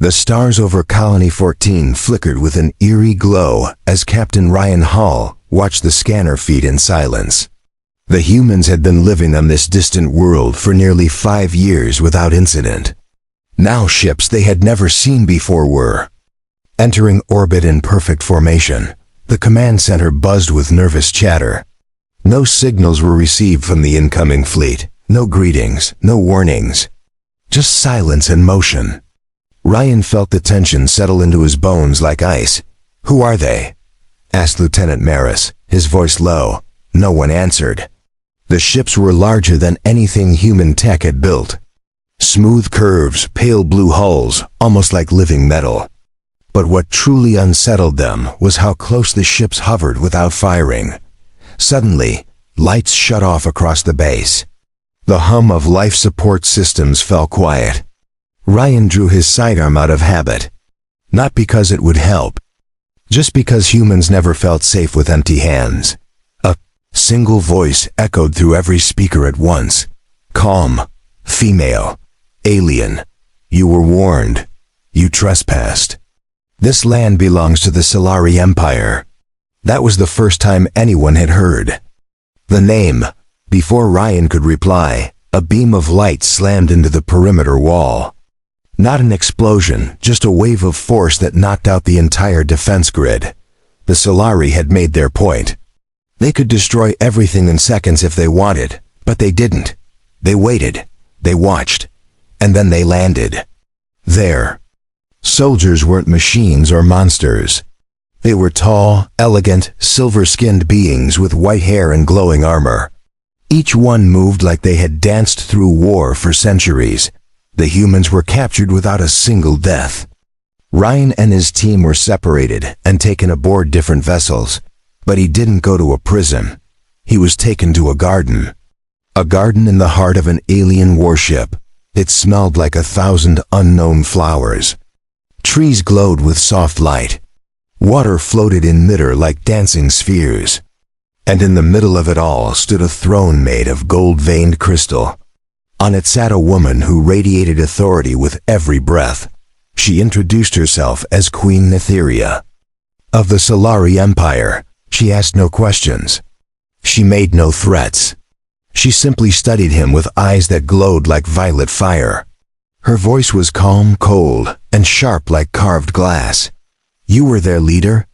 The stars over Colony 14 flickered with an eerie glow as Captain Ryan Hall watched the scanner feed in silence. The humans had been living on this distant world for nearly 5 years without incident. Now ships they had never seen before were entering orbit in perfect formation. The command center buzzed with nervous chatter. No signals were received from the incoming fleet, no greetings, no warnings. Just silence and motion. Ryan felt the tension settle into his bones like ice. "Who are they?" asked Lieutenant Maris, his voice low. No one answered. The ships were larger than anything human tech had built. Smooth curves, pale blue hulls, almost like living metal. But what truly unsettled them was how close the ships hovered without firing. Suddenly, lights shut off across the base. The hum of life support systems fell quiet. Ryan drew his sidearm out of habit. Not because it would help. Just because humans never felt safe with empty hands. A single voice echoed through every speaker at once. "Calm. Female. Alien. You were warned. You trespassed. This land belongs to the Solari Empire." That was the first time anyone had heard the name. Before Ryan could reply, a beam of light slammed into the perimeter wall. Not an explosion, just a wave of force that knocked out the entire defense grid. The Solari had made their point. They could destroy everything in seconds if they wanted, but they didn't. They waited, they watched, and then they landed. There. Soldiers weren't machines or monsters. They were tall, elegant, silver-skinned beings with white hair and glowing armor. Each one moved like they had danced through war for centuries. The humans were captured without a single death. Ryan and his team were separated and taken aboard different vessels, but he didn't go to a prison. He was taken to a garden. A garden in the heart of an alien warship. It smelled like 1,000 unknown flowers. Trees glowed with soft light. Water floated in midair like dancing spheres. And in the middle of it all stood a throne made of gold-veined crystal. On it sat a woman who radiated authority with every breath. She introduced herself as Queen Netheria. Of the Solari Empire, she asked no questions. She made no threats. She simply studied him with eyes that glowed like violet fire. Her voice was calm, cold, and sharp like carved glass. "You were their leader?"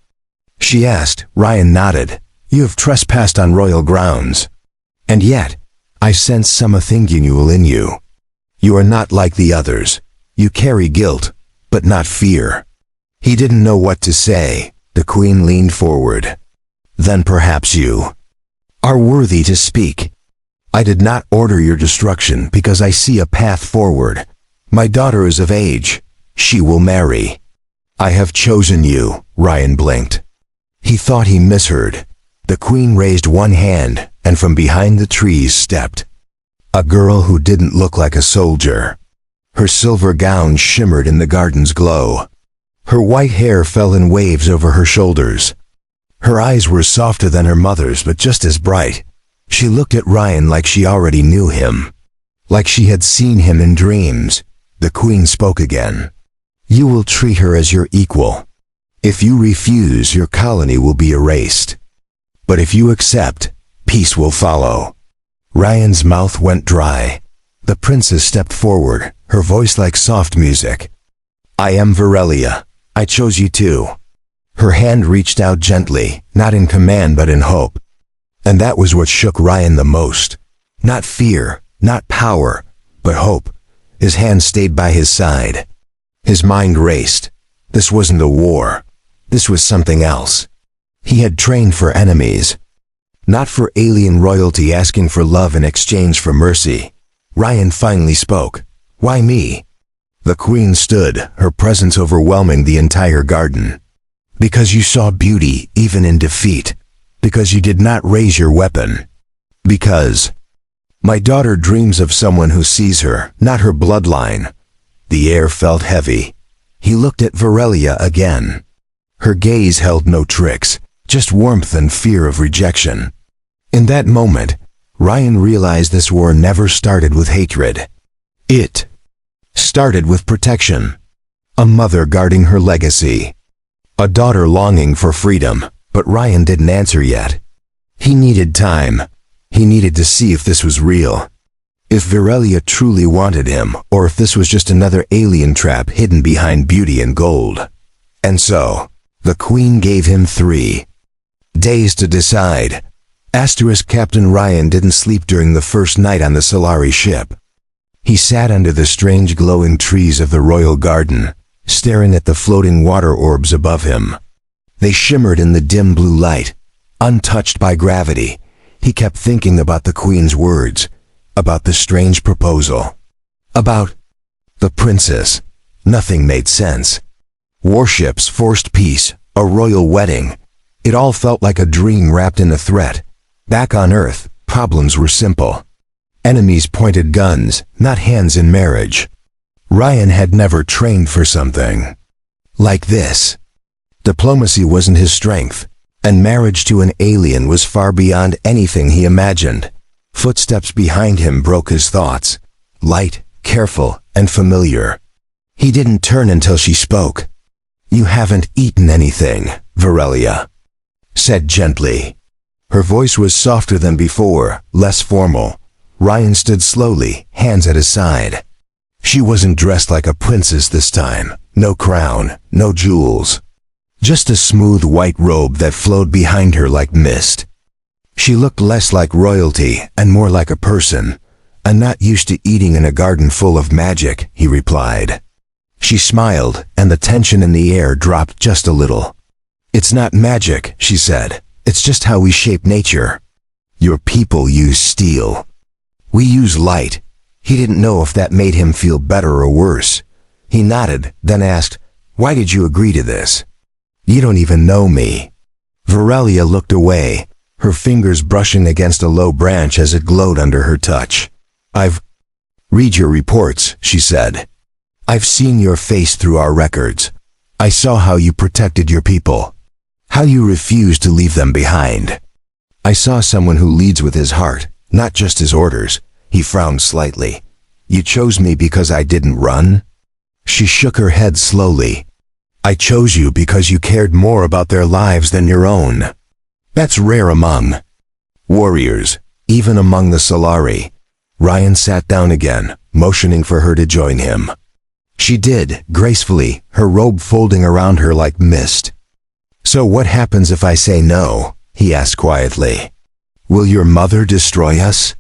she asked. Ryan nodded. "You have trespassed on royal grounds. And yet, I sense some Athingunual in you. You are not like the others. You carry guilt, but not fear." He didn't know what to say. The queen leaned forward. "Then perhaps you are worthy to speak. I did not order your destruction because I see a path forward. My daughter is of age. She will marry. I have chosen you." Ryan blinked. He thought he misheard. The queen raised one hand, and from behind the trees stepped a girl who didn't look like a soldier. Her silver gown shimmered in the garden's glow. Her white hair fell in waves over her shoulders. Her eyes were softer than her mother's, but just as bright. She looked at Ryan like she already knew him, like she had seen him in dreams. The queen spoke again. "You will treat her as your equal. If you refuse, your colony will be erased. But if you accept, peace will follow." Ryan's mouth went dry. The princess stepped forward, her voice like soft music. "I am Virelia. I chose you too." Her hand reached out gently, not in command but in hope. And that was what shook Ryan the most. Not fear, not power, but hope. His hand stayed by his side. His mind raced. This wasn't a war. This was something else. He had trained for enemies. Not for alien royalty asking for love in exchange for mercy. Ryan finally spoke. "Why me?" The queen stood, her presence overwhelming the entire garden. "Because you saw beauty even in defeat. Because you did not raise your weapon. Because my daughter dreams of someone who sees her, not her bloodline." The air felt heavy. He looked at Virelia again. Her gaze held no tricks, just warmth and fear of rejection. In that moment, Ryan realized this war never started with hatred. It started with protection. A mother guarding her legacy. A daughter longing for freedom, but Ryan didn't answer yet. He needed time. He needed to see if this was real. If Virelia truly wanted him, or if this was just another alien trap hidden behind beauty and gold. And so, the Queen gave him 3 days to decide. Captain Ryan didn't sleep during the first night on the Solari ship. He sat under the strange glowing trees of the royal garden, staring at the floating water orbs above him. They shimmered in the dim blue light, untouched by gravity. He kept thinking about the Queen's words, about the strange proposal, about the princess. Nothing made sense. Warships, forced peace, a royal wedding. It all felt like a dream wrapped in a threat. Back on Earth, problems were simple. Enemies pointed guns, not hands in marriage. Ryan had never trained for something like this. Diplomacy wasn't his strength, and marriage to an alien was far beyond anything he imagined. Footsteps behind him broke his thoughts, light, careful, and familiar. He didn't turn until she spoke. "You haven't eaten anything," Virelia said gently. Her voice was softer than before, less formal. Ryan stood slowly, hands at his side. She wasn't dressed like a princess this time. No crown, no jewels. Just a smooth white robe that flowed behind her like mist. She looked less like royalty and more like a person. "I'm not used to eating in a garden full of magic," he replied. She smiled, and the tension in the air dropped just a little. "It's not magic," she said. "It's just how we shape nature. Your people use steel. We use light." He didn't know if that made him feel better or worse. He nodded, then asked, "Why did you agree to this?" "You don't even know me." Virelia looked away, her fingers brushing against a low branch as it glowed under her touch. "I've read your reports," she said. "I've seen your face through our records. I saw how you protected your people, how you refused to leave them behind. I saw someone who leads with his heart, not just his orders." He frowned slightly. "You chose me because I didn't run?" She shook her head slowly. "I chose you because you cared more about their lives than your own. That's rare among warriors, even among the Solari." Ryan sat down again, motioning for her to join him. She did, gracefully, her robe folding around her like mist. "So what happens if I say no?" he asked quietly. "Will your mother destroy us?"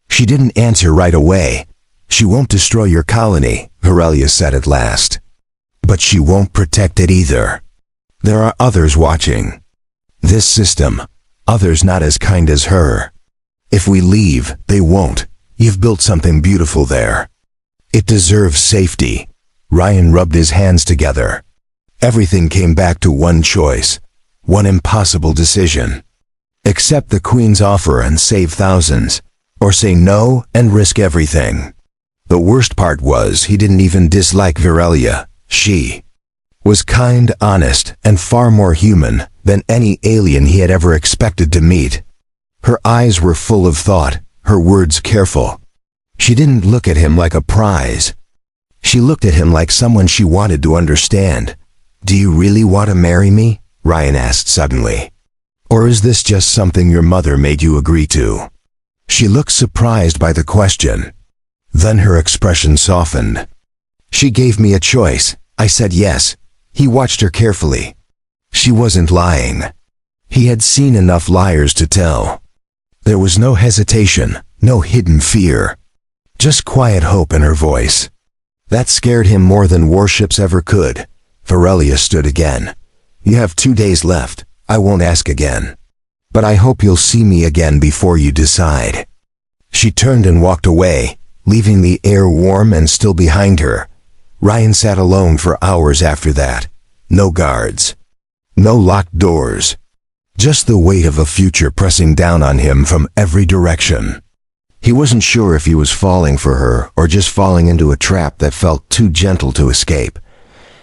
She didn't answer right away. "She won't destroy your colony," Virelia said at last. "But she won't protect it either. There are others watching. This system, others not as kind as her. If we leave, they won't. You've built something beautiful there. It deserves safety." Ryan rubbed his hands together. Everything came back to one choice, one impossible decision. Accept the Queen's offer and save thousands, or say no and risk everything. The worst part was he didn't even dislike Virelia. She was kind, honest, and far more human than any alien he had ever expected to meet. Her eyes were full of thought, her words careful. She didn't look at him like a prize. She looked at him like someone she wanted to understand. "Do you really want to marry me?" Ryan asked suddenly. "Or is this just something your mother made you agree to?" She looked surprised by the question. Then her expression softened. "She gave me a choice. I said yes." He watched her carefully. She wasn't lying. He had seen enough liars to tell. There was no hesitation, no hidden fear. Just quiet hope in her voice. That scared him more than warships ever could. Virelia stood again. "You have 2 days left. I won't ask again. But I hope you'll see me again before you decide." She turned and walked away, leaving the air warm and still behind her. Ryan sat alone for hours after that. No guards. No locked doors. Just the weight of a future pressing down on him from every direction. He wasn't sure if he was falling for her or just falling into a trap that felt too gentle to escape.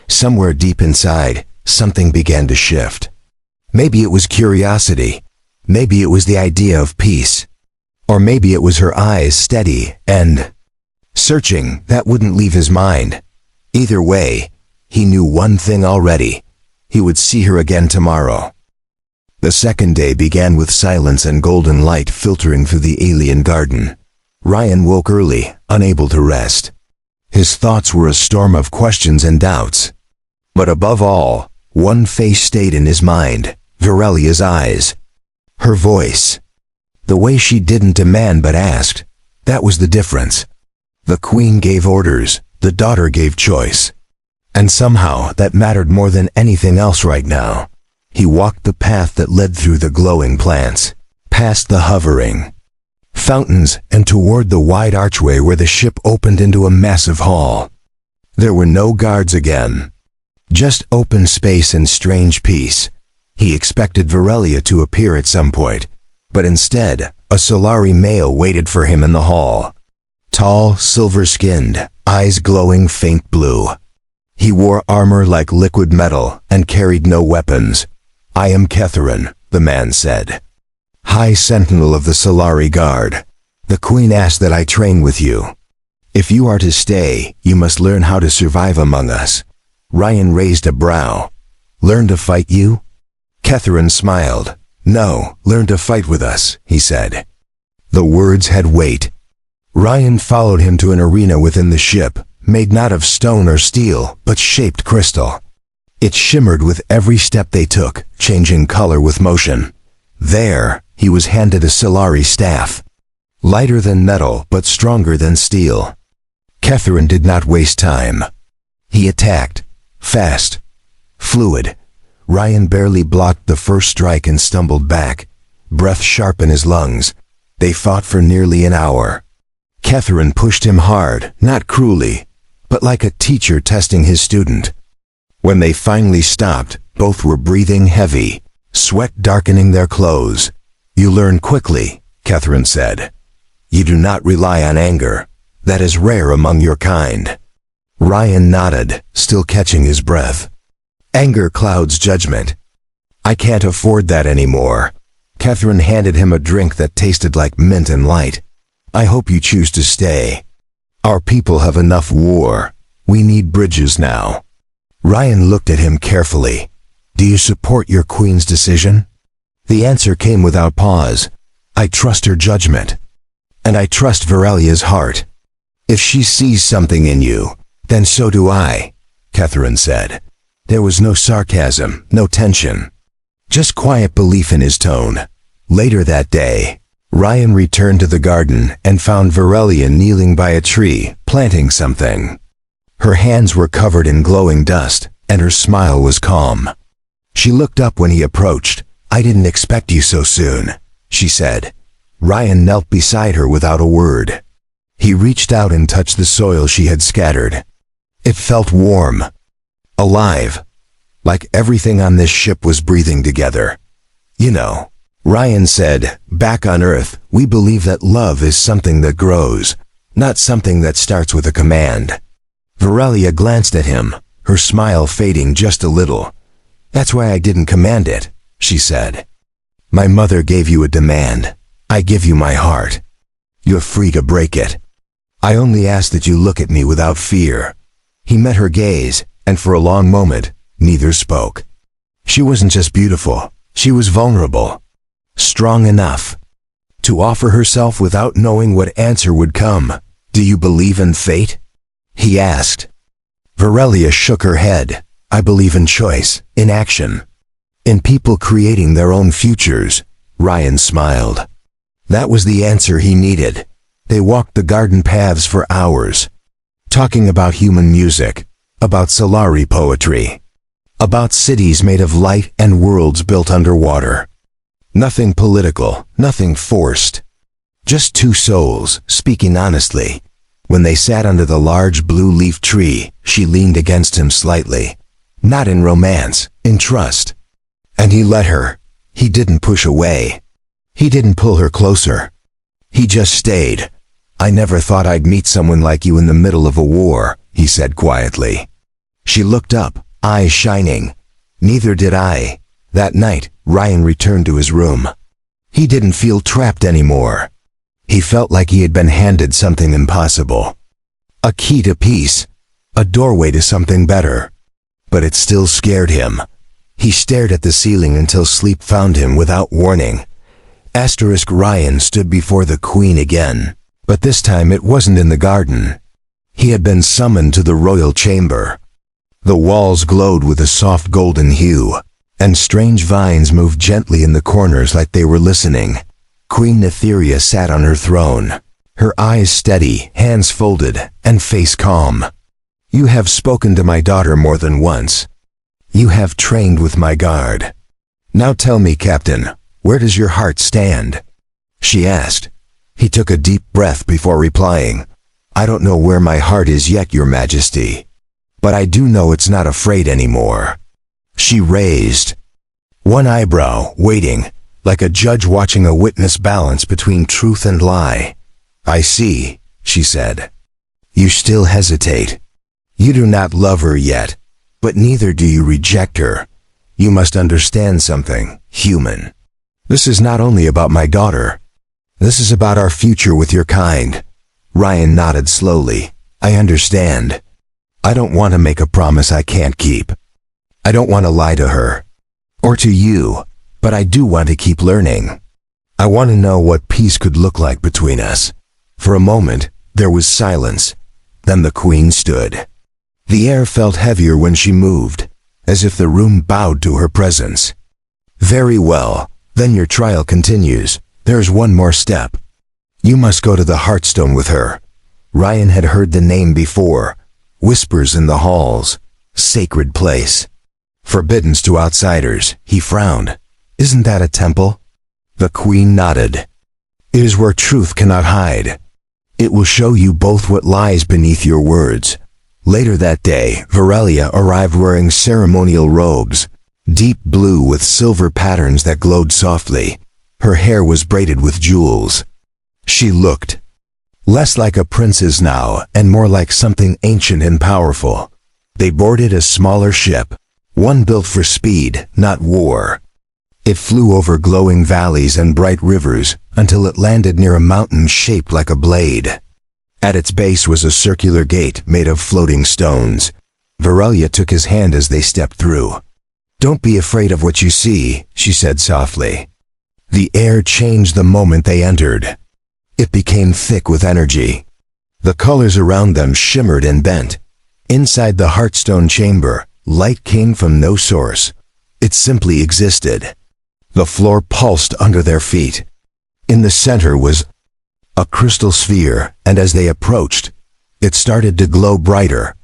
Somewhere deep inside, something began to shift. Maybe it was curiosity. Maybe it was the idea of peace. Or maybe it was her eyes steady and searching that wouldn't leave his mind. Either way, He knew one thing already. He would see her again tomorrow. The second day began with silence and golden light filtering through the alien garden. Ryan woke early, unable to rest. His thoughts were a storm of questions and doubts. But above all, one face stayed in his mind, Virelia's eyes. Her voice. The way she didn't demand but asked. That was the difference. The queen gave orders, the daughter gave choice. And somehow that mattered more than anything else right now. He walked the path that led through the glowing plants, past the hovering fountains and toward the wide archway where the ship opened into a massive hall. There were no guards again. Just open space and strange peace. He expected Virelia to appear at some point, but instead, a Solari male waited for him in the hall. Tall, silver-skinned, eyes glowing faint blue. He wore armor like liquid metal and carried no weapons. "I am Ketharin," the man said. "High Sentinel of the Solari Guard. The Queen asked that I train with you. If you are to stay, you must learn how to survive among us." Ryan raised a brow. "Learn to fight you?" Ketharin smiled. "No, learn to fight with us," he said. The words had weight. Ryan followed him to an arena within the ship, made not of stone or steel, but shaped crystal. It shimmered with every step they took, changing color with motion. There, he was handed a Solari staff. Lighter than metal, but stronger than steel. Ketharin did not waste time. He attacked. Fast. Fluid. Ryan barely blocked the first strike and stumbled back, breath sharp in his lungs. They fought for nearly an hour. Ketharin pushed him hard, not cruelly, but like a teacher testing his student. When they finally stopped, both were breathing heavy, sweat darkening their clothes. "You learn quickly," Ketharin said. "You do not rely on anger. That is rare among your kind." Ryan nodded, still catching his breath. "Anger clouds judgment. I can't afford that anymore." Ketharin handed him a drink that tasted like mint and light. "I hope you choose to stay. Our people have enough war. We need bridges now." Ryan looked at him carefully. "Do you support your queen's decision?" The answer came without pause. "I trust her judgment. And I trust Virelia's heart. If she sees something in you, then so do I," Ketharin said. There was no sarcasm, no tension. Just quiet belief in his tone. Later that day, Ryan returned to the garden and found Virelia kneeling by a tree, planting something. Her hands were covered in glowing dust, and her smile was calm. She looked up when he approached. "I didn't expect you so soon," she said. Ryan knelt beside her without a word. He reached out and touched the soil she had scattered. It felt warm, alive, like everything on this ship was breathing together. "You know," Ryan said, "back on Earth, we believe that love is something that grows, not something that starts with a command." Virelia glanced at him, her smile fading just a little. "That's why I didn't command it," she said. "My mother gave you a demand. I give you my heart. You're free to break it. I only ask that you look at me without fear." He met her gaze, and for a long moment, neither spoke. She wasn't just beautiful, she was vulnerable. Strong enough to offer herself without knowing what answer would come. "Do you believe in fate?" he asked. Virelia shook her head. "I believe in choice, in action, in people creating their own futures." Ryan smiled. That was the answer he needed. They walked the garden paths for hours, talking about human music, about Solari poetry, about cities made of light and worlds built underwater. Nothing political, nothing forced. Just two souls, speaking honestly. When they sat under the large blue leaf tree, she leaned against him slightly. Not in romance, in trust. And he let her. He didn't push away. He didn't pull her closer. He just stayed. "I never thought I'd meet someone like you in the middle of a war," he said quietly. She looked up, eyes shining. "Neither did I." That night, Ryan returned to his room. He didn't feel trapped anymore. He felt like he had been handed something impossible. A key to peace. A doorway to something better. but it still scared him. He stared at the ceiling until sleep found him without warning. Ryan stood before the Queen again, but this time it wasn't in the garden. He had been summoned to the royal chamber. The walls glowed with a soft golden hue, and strange vines moved gently in the corners like they were listening. Queen Netheria sat on her throne, her eyes steady, hands folded, and face calm. "You have spoken to my daughter more than once. You have trained with my guard. Now tell me, Captain, where does your heart stand?" she asked. He took a deep breath before replying, "I don't know where my heart is yet, Your Majesty, but I do know it's not afraid anymore." She raised one eyebrow, waiting, like a judge watching a witness balance between truth and lie. "I see," she said. "You still hesitate. You do not love her yet, but neither do you reject her. You must understand something, human. This is not only about my daughter. This is about our future with your kind." Ryan nodded slowly. "I understand. I don't want to make a promise I can't keep. I don't want to lie to her, or to you, but I do want to keep learning. I want to know what peace could look like between us." For a moment, there was silence. Then the Queen stood. The air felt heavier when she moved, as if the room bowed to her presence. "Very well, then your trial continues. There's one more step. You must go to the Heartstone with her." Ryan had heard the name before. Whispers in the halls. Sacred place. Forbidden to outsiders. He frowned. "Isn't that a temple?" The Queen nodded. "It is where truth cannot hide. It will show you both what lies beneath your words." Later that day, Varelia arrived wearing ceremonial robes, deep blue with silver patterns that glowed softly. Her hair was braided with jewels. She looked less like a princess now and more like something ancient and powerful. They boarded a smaller ship, one built for speed, not war. It flew over glowing valleys and bright rivers until it landed near a mountain shaped like a blade. At its base was a circular gate made of floating stones. Varelia took his hand as they stepped through. "Don't be afraid of what you see," she said softly. The air changed the moment they entered. It became thick with energy. The colors around them shimmered and bent. Inside the Heartstone chamber, light came from no source. It simply existed. The floor pulsed under their feet. In the center was a crystal sphere, and as they approached, it started to glow brighter.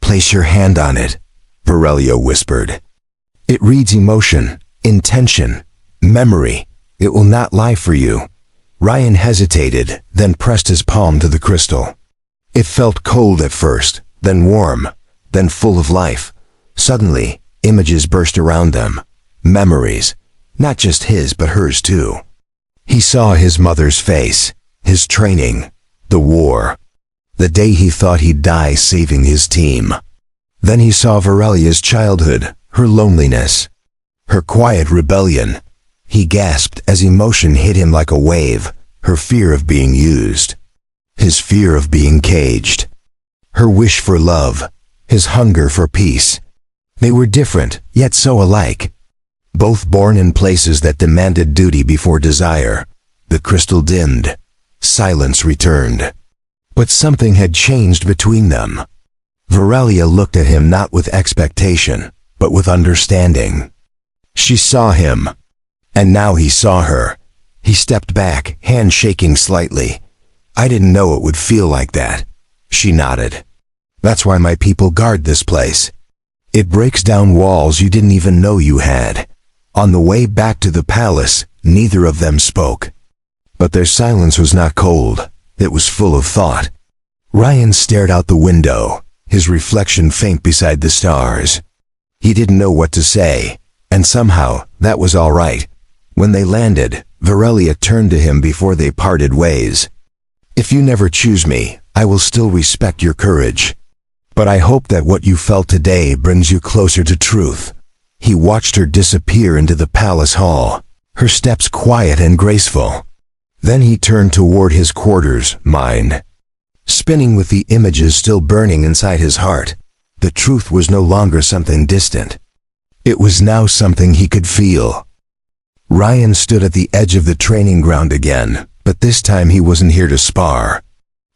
"Place your hand on it," Varelia whispered. "It reads emotion, intention, memory. It will not lie for you." Ryan hesitated, then pressed his palm to the crystal. It felt cold at first, then warm, then full of life. Suddenly, images burst around them. Memories. Not just his, but hers too. He saw his mother's face, his training, the war, the day he thought he'd die saving his team. Then he saw Varelia's childhood, her loneliness, her quiet rebellion. He gasped as emotion hit him like a wave, her fear of being used, his fear of being caged, her wish for love, his hunger for peace. They were different, yet so alike. Both born in places that demanded duty before desire. The crystal dimmed. Silence returned. But something had changed between them. Varelia looked at him not with expectation, but with understanding. She saw him, and now he saw her. He stepped back, hand shaking slightly. "I didn't know it would feel like that." She nodded. "That's why my people guard this place. It breaks down walls you didn't even know you had." On the way back to the palace, neither of them spoke. But their silence was not cold. It was full of thought. Ryan stared out the window, his reflection faint beside the stars. He didn't know what to say, and somehow that was all right. When they landed, Varelia turned to him before they parted ways. "If you never choose me, I will still respect your courage. But I hope that what you felt today brings you closer to truth." He watched her disappear into the palace hall, her steps quiet and graceful. Then he turned toward his quarters, mind spinning with the images still burning inside his heart. The truth was no longer something distant. It was now something he could feel. Ryan stood at the edge of the training ground again, but this time he wasn't here to spar.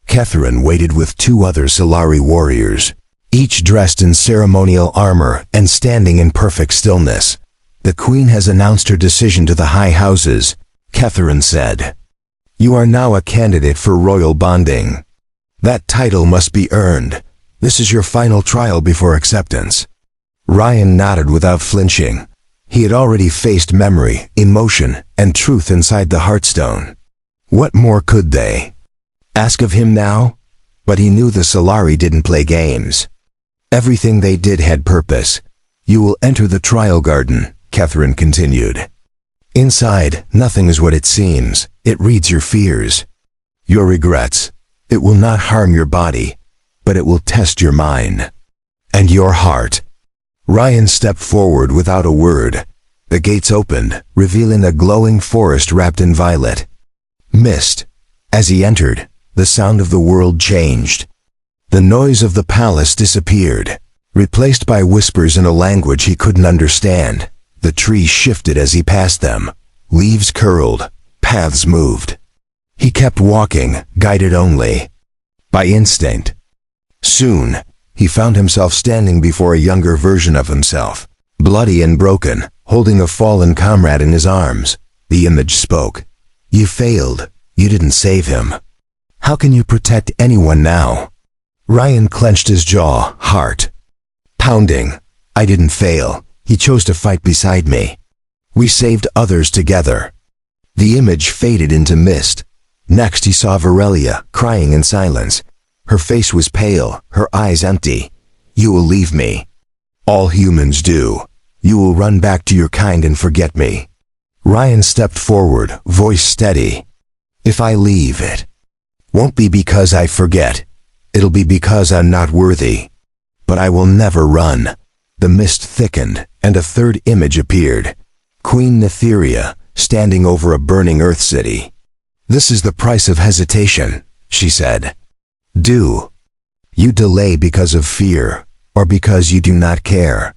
Catherine waited with 2 other Solari warriors, each dressed in ceremonial armor and standing in perfect stillness. "The Queen has announced her decision to the High Houses," Catherine said. "You are now a candidate for royal bonding. That title must be earned. This is your final trial before acceptance." Ryan nodded without flinching. He had already faced memory, emotion, and truth inside the Heartstone. What more could they ask of him now? But he knew the Solari didn't play games. Everything they did had purpose. "You will enter the trial garden," Catherine continued. "Inside, nothing is what it seems. It reads your fears, your regrets. It will not harm your body, but it will test your mind and your heart." Ryan stepped forward without a word. The gates opened, revealing a glowing forest wrapped in violet mist. As he entered, the sound of the world changed. The noise of the palace disappeared, replaced by whispers in a language he couldn't understand. The trees shifted as he passed them. Leaves curled, paths moved. He kept walking, guided only by instinct. Soon, he found himself standing before a younger version of himself, bloody and broken, holding a fallen comrade in his arms. The image spoke. "You failed. You didn't save him. How can you protect anyone now?" Ryan clenched his jaw, heart pounding. "I didn't fail. He chose to fight beside me. We saved others together." The image faded into mist. Next he saw Virelia, crying in silence. Her face was pale, her eyes empty. "You will leave me. All humans do. You will run back to your kind and forget me." Ryan stepped forward, voice steady. "If I leave, it won't be because I forget. It'll be because I'm not worthy. But I will never run." The mist thickened, and a third image appeared. Queen Netheria, standing over a burning Earth city. "This is the price of hesitation," she said. "Do you delay because of fear, or because you do not care?"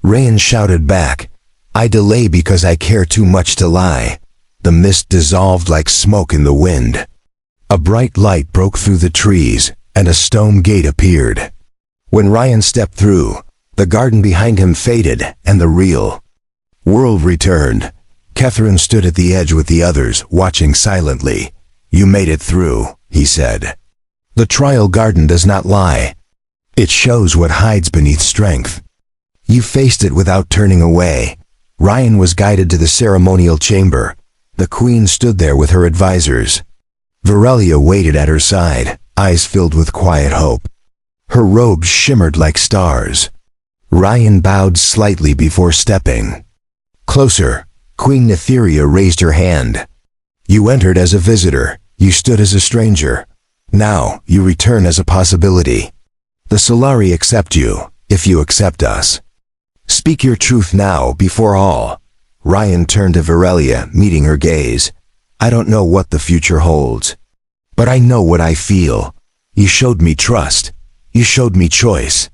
Ryan shouted back, "I delay because I care too much to lie." The mist dissolved like smoke in the wind. A bright light broke through the trees, and a stone gate appeared. When Ryan stepped through, the garden behind him faded, and the real world returned. Catherine stood at the edge with the others, watching silently. "You made it through," he said. "The trial garden does not lie. It shows what hides beneath strength. You faced it without turning away." Ryan was guided to the ceremonial chamber. The Queen stood there with her advisors. Virelia waited at her side, eyes filled with quiet hope. Her robes shimmered like stars. Ryan bowed slightly before stepping closer. Queen Netheria raised her hand. "You entered as a visitor. You stood as a stranger. Now, you return as a possibility. The Solari accept you, if you accept us. Speak your truth now, before all." Ryan turned to Virelia, meeting her gaze. "I don't know what the future holds, but I know what I feel. You showed me trust. You showed me choice.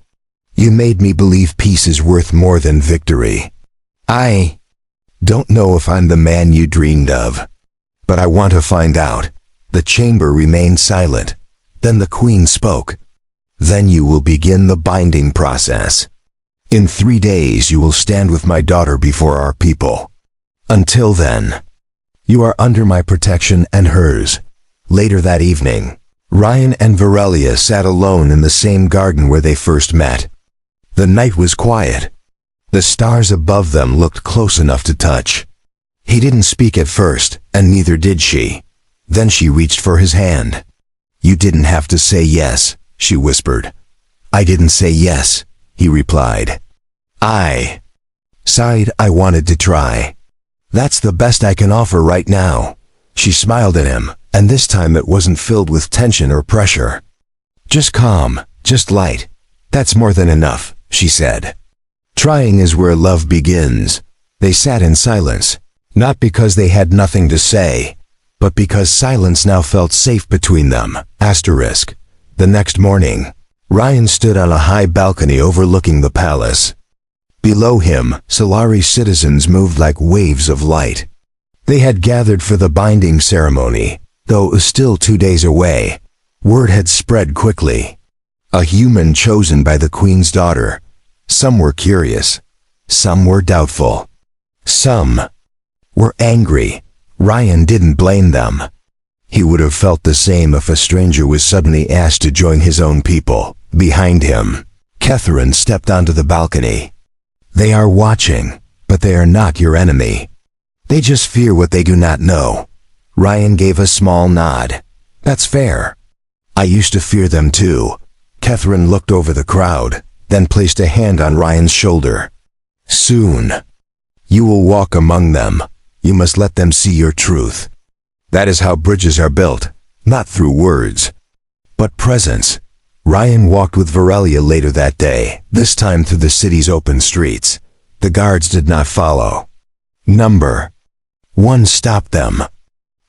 You made me believe peace is worth more than victory. I don't know if I'm the man you dreamed of, but I want to find out." The chamber remained silent. Then the Queen spoke. "Then you will begin the binding process. In 3 days you will stand with my daughter before our people. Until then, you are under my protection and hers." Later that evening, Ryan and Virelia sat alone in the same garden where they first met. The night was quiet. The stars above them looked close enough to touch. He didn't speak at first, and neither did she. Then she reached for his hand. "You didn't have to say yes," she whispered. "I didn't say yes," he replied. "I sighed. I wanted to try. That's the best I can offer right now." She smiled at him, and this time it wasn't filled with tension or pressure. "Just calm, just light. That's more than enough," she said. Trying is where love begins. They sat in silence, not because they had nothing to say, but because silence now felt safe between them. *. The next morning, Ryan stood on a high balcony overlooking the palace. Below him, Solari citizens moved like waves of light. They had gathered for the binding ceremony, though it was still 2 days away. Word had spread quickly. A human chosen by the Queen's daughter. Some were curious. Some were doubtful. Some were angry. Ryan didn't blame them. He would have felt the same if a stranger was suddenly asked to join his own people. Behind him, Catherine stepped onto the balcony. They are watching, but they are not your enemy. They just fear what they do not know. Ryan gave a small nod. That's fair. I used to fear them too. Catherine looked over the crowd, then placed a hand on Ryan's shoulder. Soon, you will walk among them. You must let them see your truth. That is how bridges are built, not through words, but presence. Ryan walked with Varelia later that day, this time through the city's open streets. The guards did not follow. Number 1 stopped them.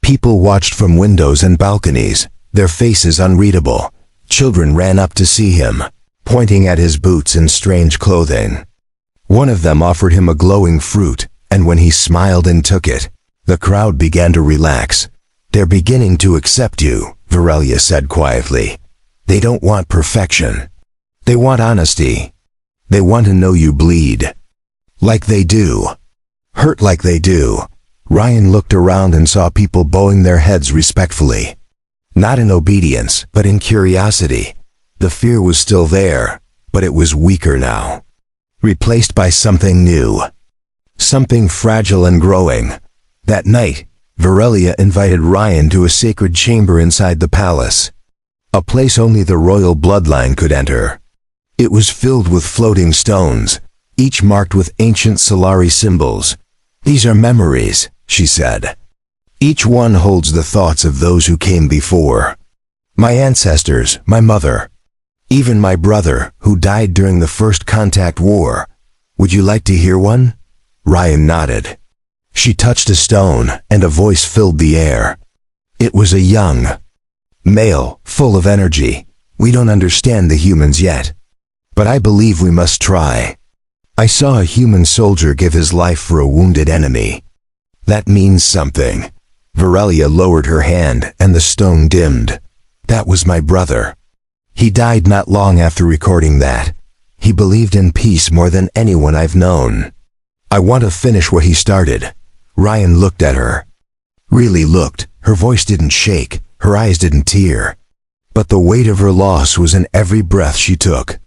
People watched from windows and balconies, their faces unreadable. Children ran up to see him, pointing at his boots and strange clothing. One of them offered him a glowing fruit, and when he smiled and took it, the crowd began to relax. They're beginning to accept you, Varelia said quietly. They don't want perfection. They want honesty. They want to know you bleed. Like they do. Hurt like they do. Ryan looked around and saw people bowing their heads respectfully. Not in obedience, but in curiosity. The fear was still there, but it was weaker now. Replaced by something new. Something fragile and growing. That night, Varelia invited Ryan to a sacred chamber inside the palace. A place only the royal bloodline could enter. It was filled with floating stones, each marked with ancient Solari symbols. These are memories, she said. Each one holds the thoughts of those who came before. My ancestors, my mother, even my brother, who died during the First Contact War. Would you like to hear one? Ryan nodded. She touched a stone, and a voice filled the air. It was a young male, full of energy. We don't understand the humans yet, but I believe we must try. I saw a human soldier give his life for a wounded enemy. That means something. Varelia lowered her hand, and the stone dimmed. That was my brother. He died not long after recording that. He believed in peace more than anyone I've known. I want to finish what he started. Ryan looked at her. Really looked. Her voice didn't shake. Her eyes didn't tear. But the weight of her loss was in every breath she took.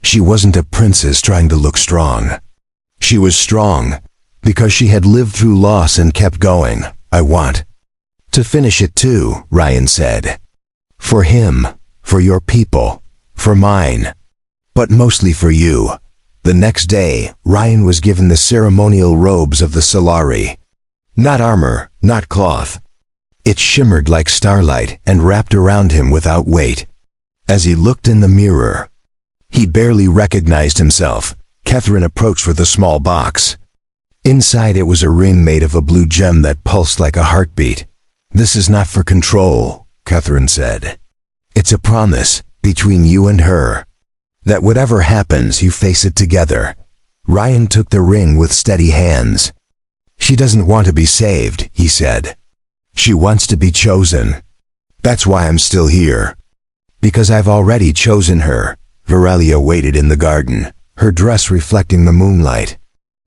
She wasn't a princess trying to look strong. She was strong because she had lived through loss and kept going. I want to finish it too, Ryan said. For him, for your people, for mine, but mostly for you. The next day, Ryan was given the ceremonial robes of the Solari. Not armor, not cloth. It shimmered like starlight and wrapped around him without weight. As he looked in the mirror, he barely recognized himself. Catherine approached with a small box. Inside it was a ring made of a blue gem that pulsed like a heartbeat. This is not for control, Catherine said. It's a promise between you and her, that whatever happens, you face it together. Ryan took the ring with steady hands. She doesn't want to be saved, he said. She wants to be chosen. That's why I'm still here. Because I've already chosen her. Varelia waited in the garden, her dress reflecting the moonlight.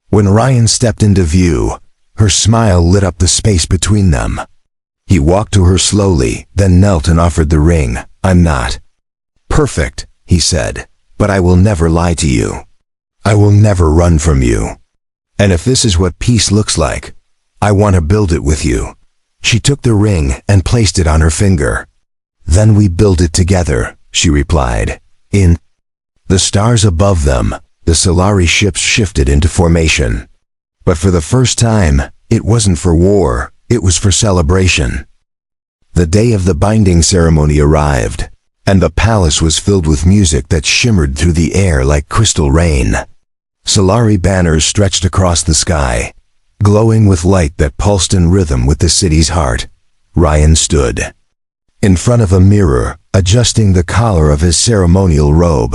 When Ryan stepped into view, her smile lit up the space between them. He walked to her slowly, then knelt and offered the ring. I'm not perfect, he said, but I will never lie to you. I will never run from you. And if this is what peace looks like, I want to build it with you. She took the ring and placed it on her finger. Then we build it together, she replied. In the stars above them, the Solari ships shifted into formation. But for the first time, it wasn't for war, it was for celebration. The day of the binding ceremony arrived, and the palace was filled with music that shimmered through the air like crystal rain. Solari banners stretched across the sky, glowing with light that pulsed in rhythm with the city's heart. Ryan stood in front of a mirror, adjusting the collar of his ceremonial robe.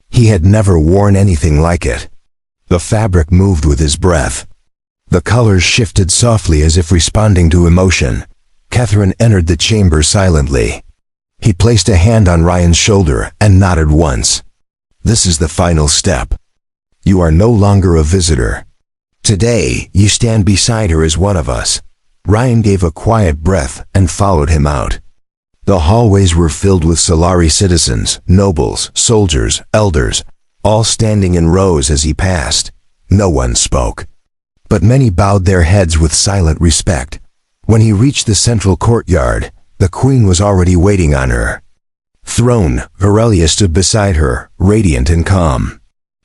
He had never worn anything like it. The fabric moved with his breath. The colors shifted softly as if responding to emotion. Catherine entered the chamber silently. He placed a hand on Ryan's shoulder and nodded once. This is the final step. You are no longer a visitor. Today, you stand beside her as one of us. Ryan gave a quiet breath and followed him out. The hallways were filled with Solari citizens, nobles, soldiers, elders, all standing in rows as he passed. No one spoke, but many bowed their heads with silent respect. When he reached the central courtyard, the queen was already waiting on her. Throned, Aurelia stood beside her, radiant and calm.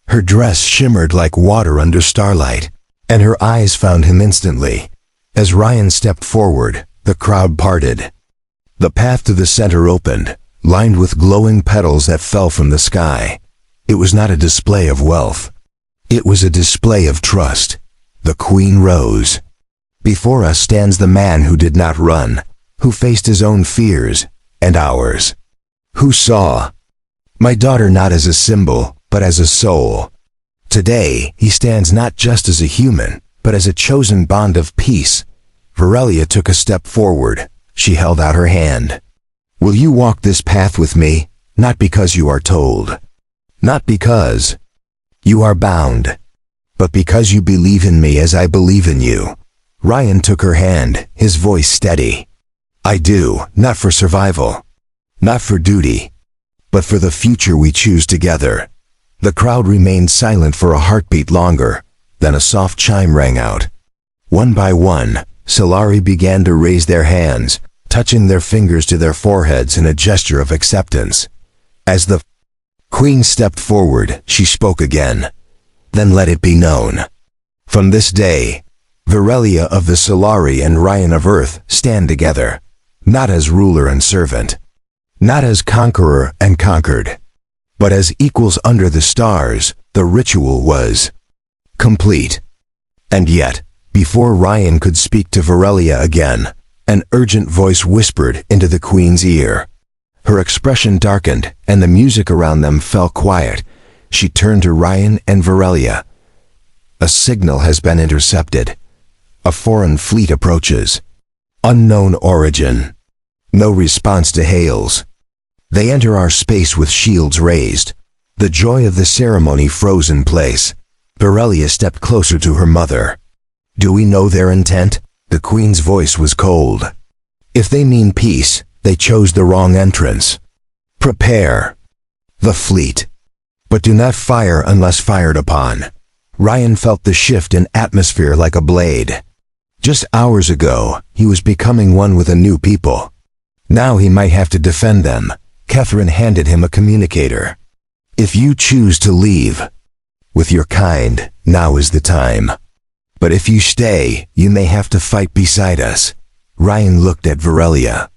Her dress shimmered like water under starlight, and her eyes found him instantly. As Ryan stepped forward, the crowd parted. The path to the center opened, lined with glowing petals that fell from the sky. It was not a display of wealth. It was a display of trust. The queen rose. Before us stands the man who did not run, who faced his own fears, and ours. Who saw my daughter not as a symbol, but as a soul. Today, he stands not just as a human, but as a chosen bond of peace. Aurelia took a step forward. She held out her hand. Will you walk this path with me? Not because you are told. Not because you are bound, but because you believe in me as I believe in you. Ryan took her hand, his voice steady. I do, not for survival, not for duty, but for the future we choose together. The crowd remained silent for a heartbeat longer, then a soft chime rang out. One by one, Solari began to raise their hands, touching their fingers to their foreheads in a gesture of acceptance. As the queen stepped forward, she spoke again. Then let it be known. From this day, Aurelia of the Solari and Ryan of Earth stand together, not as ruler and servant, not as conqueror and conquered, but as equals under the stars. The ritual was complete. And yet, before Ryan could speak to Aurelia again, an urgent voice whispered into the queen's ear. Her expression darkened, and the music around them fell quiet. She turned to Ryan and Aurelia. A signal has been intercepted. A foreign fleet approaches. Unknown origin. No response to hails. They enter our space with shields raised. The joy of the ceremony froze in place. Aurelia stepped closer to her mother. Do we know their intent? The queen's voice was cold. If they mean peace, they chose the wrong entrance. Prepare the fleet, but do not fire unless fired upon. Ryan felt the shift in atmosphere like a blade. Just hours ago, he was becoming one with a new people. Now he might have to defend them. Catherine handed him a communicator. If you choose to leave with your kind, now is the time. But if you stay, you may have to fight beside us. Ryan looked at Aurelia,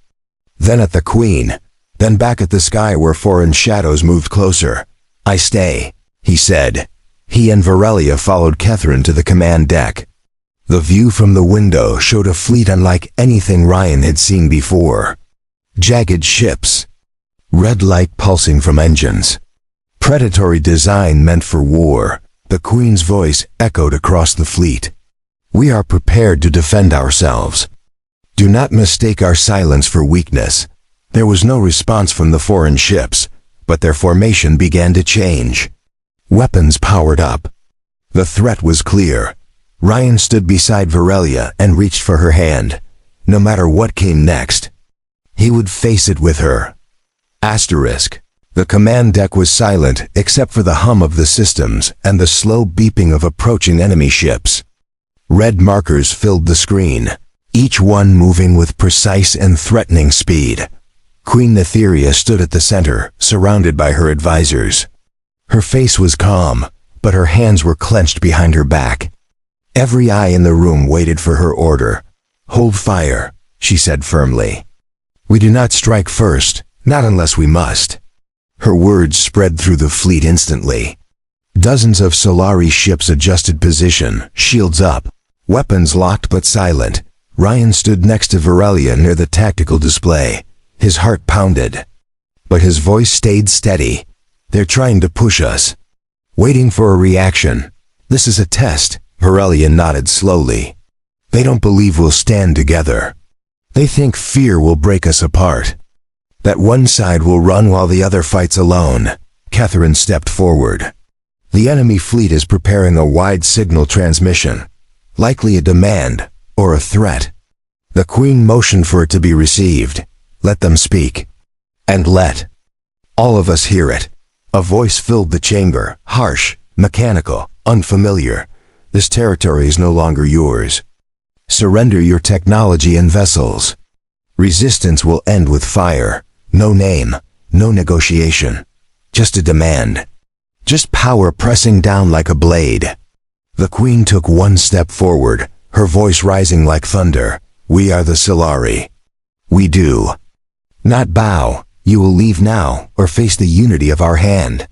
then at the queen, then back at the sky where foreign shadows moved closer. I stay, he said. He and Aurelia followed Catherine to the command deck. The view from the window showed a fleet unlike anything Ryan had seen before. Jagged ships, red light pulsing from engines. Predatory design meant for war. The queen's voice echoed across the fleet. We are prepared to defend ourselves. Do not mistake our silence for weakness. There was no response from the foreign ships, but their formation began to change. Weapons powered up. The threat was clear. Ryan stood beside Aurelia and reached for her hand. No matter what came next, he would face it with her. Asterisk. The command deck was silent except for the hum of the systems and the slow beeping of approaching enemy ships. Red markers filled the screen, each one moving with precise and threatening speed. Queen Netheria stood at the center, surrounded by her advisors. Her face was calm, but her hands were clenched behind her back. Every eye in the room waited for her order. Hold fire, she said firmly. We do not strike first, not unless we must. Her words spread through the fleet instantly. Dozens of Solari ships adjusted position, shields up, weapons locked but silent. Ryan stood next to Aurelia near the tactical display. His heart pounded. But his voice stayed steady. They're trying to push us. Waiting for a reaction. This is a test, Virelia nodded slowly. They don't believe we'll stand together. They think fear will break us apart. That one side will run while the other fights alone. Catherine stepped forward. The enemy fleet is preparing a wide signal transmission. Likely a demand, or a threat. The Queen motioned for it to be received. Let them speak. And let all of us hear it. A voice filled the chamber, harsh, mechanical, unfamiliar. This territory is no longer yours. Surrender your technology and vessels. Resistance will end with fire. No name, no negotiation. Just a demand. Just power pressing down like a blade. The Queen took one step forward, her voice rising like thunder. We are the Solari. We do not bow. You will leave now, or face the unity of our hand.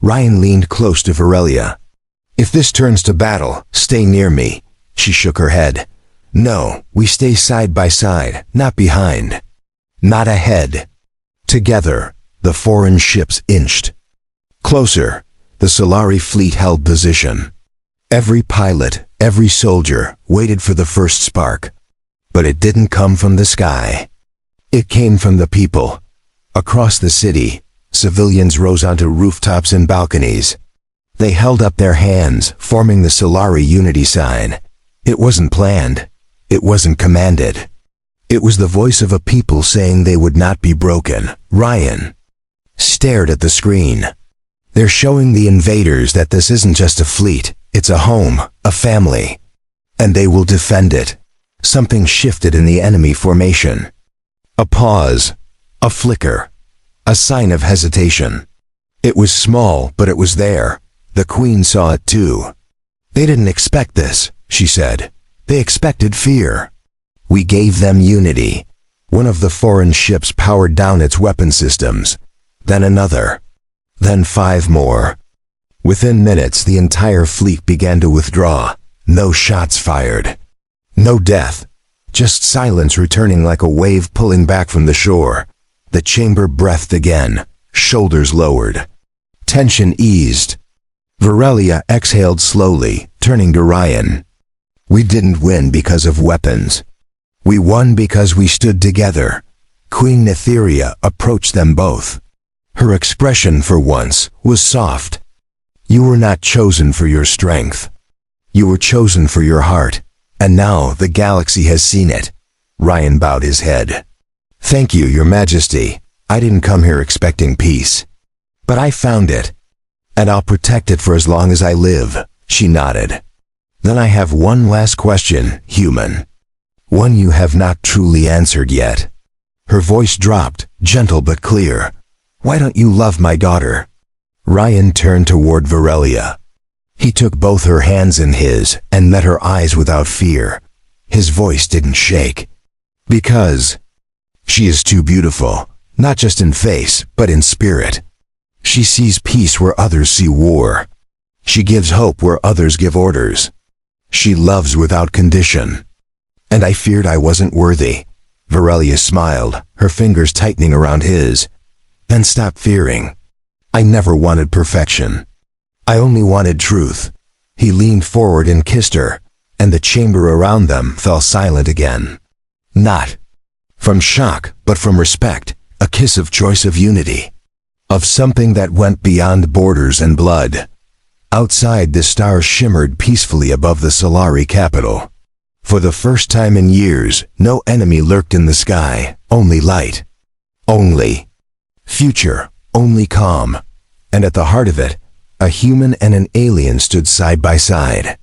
Ryan leaned close to Virelia. If this turns to battle, stay near me. She shook her head. No, we stay side by side, not behind. Not ahead. Together, the foreign ships inched. Closer, the Solari fleet held position. Every pilot, every soldier, waited for the first spark. But it didn't come from the sky. It came from the people. Across the city, civilians rose onto rooftops and balconies. They held up their hands, forming the Solari unity sign. It wasn't planned. It wasn't commanded. It was the voice of a people saying they would not be broken. Ryan stared at the screen. They're showing the invaders that this isn't just a fleet, it's a home, a family. And they will defend it. Something shifted in the enemy formation. A pause. A flicker. A sign of hesitation. It was small, but it was there. The Queen saw it too. They didn't expect this, she said. They expected fear. We gave them unity. One of the foreign ships powered down its weapon systems. Then another. Then 5 more. Within minutes, the entire fleet began to withdraw. No shots fired. No death. Just silence returning like a wave pulling back from the shore. The chamber breathed again, shoulders lowered. Tension eased. Virelia exhaled slowly, turning to Ryan. We didn't win because of weapons. We won because we stood together. Queen Netheria approached them both. Her expression, for once, was soft. You were not chosen for your strength. You were chosen for your heart. And now the galaxy has seen it. Ryan bowed his head. Thank you, Your Majesty. I didn't come here expecting peace. But I found it. And I'll protect it for as long as I live, she nodded. Then I have one last question, human. One you have not truly answered yet. Her voice dropped, gentle but clear. Why don't you love my daughter? Ryan turned toward Virelia. He took both her hands in his and met her eyes without fear. His voice didn't shake. Because she is too beautiful, not just in face, but in spirit. She sees peace where others see war. She gives hope where others give orders. She loves without condition. And I feared I wasn't worthy. Virelia smiled, her fingers tightening around his. Then stopped fearing. I never wanted perfection. I only wanted truth. He leaned forward and kissed her, and the chamber around them fell silent again. Not from shock, but from respect, a kiss of choice, of unity. Of something that went beyond borders and blood. Outside, the stars shimmered peacefully above the Solari capital. For the first time in years, no enemy lurked in the sky, only light. Only future, only calm. And at the heart of it, a human and an alien stood side by side.